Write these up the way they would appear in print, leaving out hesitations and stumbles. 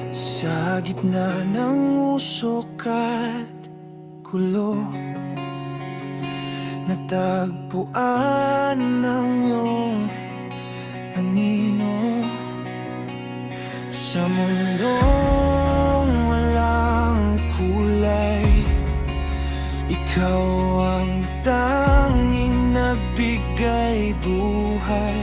Sa gitna ng usok at gulo, natagpuan ng iyong anino. Sa mundong walang kulay, ikaw ang tanging nagbigay buhay.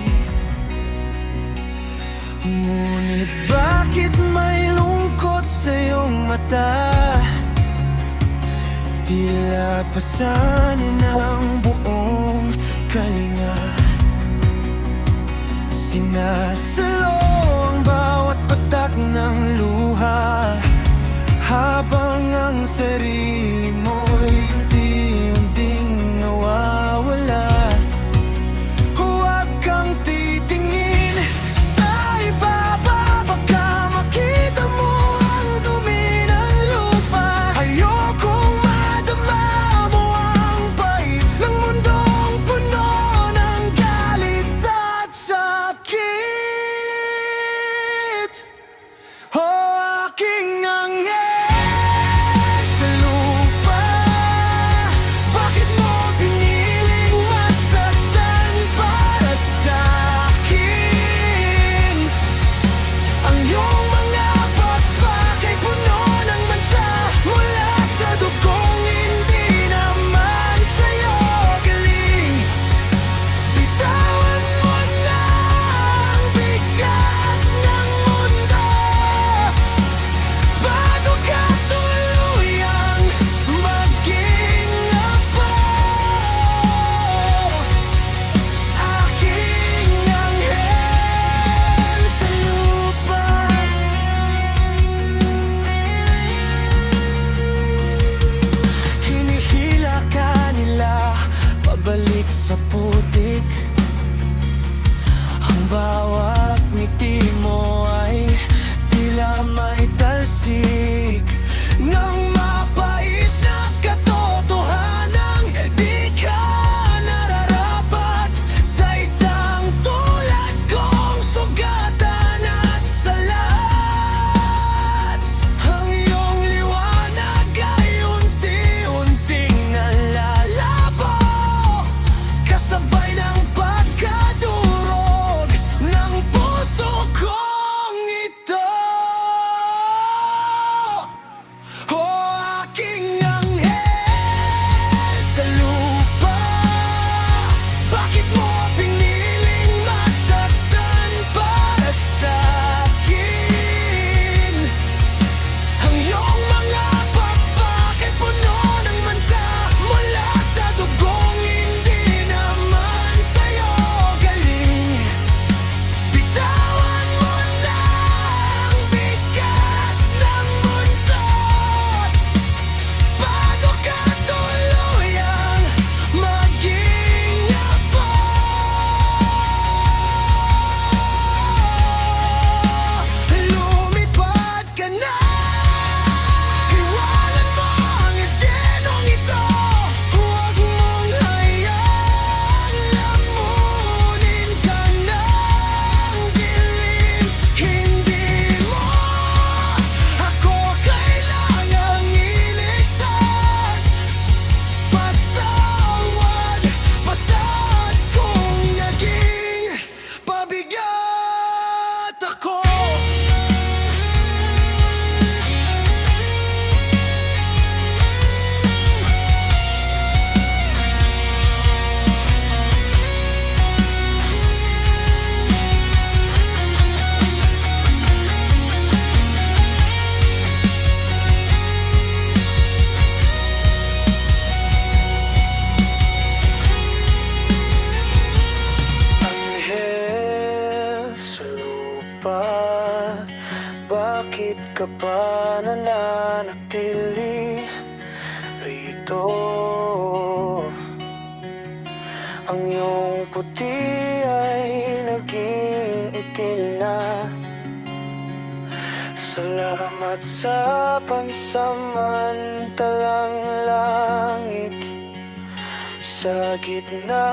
Ngunit bakit may lungkot sa iyong mata? Tila pasanin ang buong kalinga. Sinasalo ang bawat patak ng luha, habang ang sarili mo'y unti-unting nawawala. Huwag kang titingin sa ibaba, baka makita mo ang dumi ng lupa. Ayokong madama mo ang bait ng mundong puno ng galit at sakit. Oh, aking anghel sa lupa, bakit mo piniling masaktan para sa akin? Ang iyong mga pakpak ay puno ng bansa mula sa dugong hindi naman sa'yo galing. Bitawan mo na ang bigat ng mundo bago ka tuluyang maging apo. Aking anghel sa lupa. Hinihila ka nila pabalik sa putik. Ang bawat ngiti mo ay tila may talsik ng mapait na katotohanang di ka nararapat sa isang tulad kong sugatan at salat. Ang iyong liwanag ay unti-unting nalalabo, kasabay ng pagkadurog ng puso kong ito. Oh, aking anghel sa lupa, bakit mo piniling masaktan para sa akin? Ang iyong mga pakpak ay puno ng mansa mula sa dugong hindi naman sa'yo galing. Bitawan mo na ang bigat ng mundo bago ka tuluyang maging apo. Lumipad ka na, iwanan mo ang edenong ito. Huwag mong hayaang lamunin ka ng dilim. Hindi mo ako kailangang iligtas. Patawad, patawad kung naging pabigat ako. Anghel sa lupa, bakit ka pa nananatili rito? Ang iyong puti ay naging itim na. Salamat sa pansamantalang langit sa gitna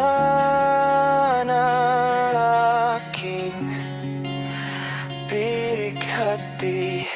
ng aking bighati.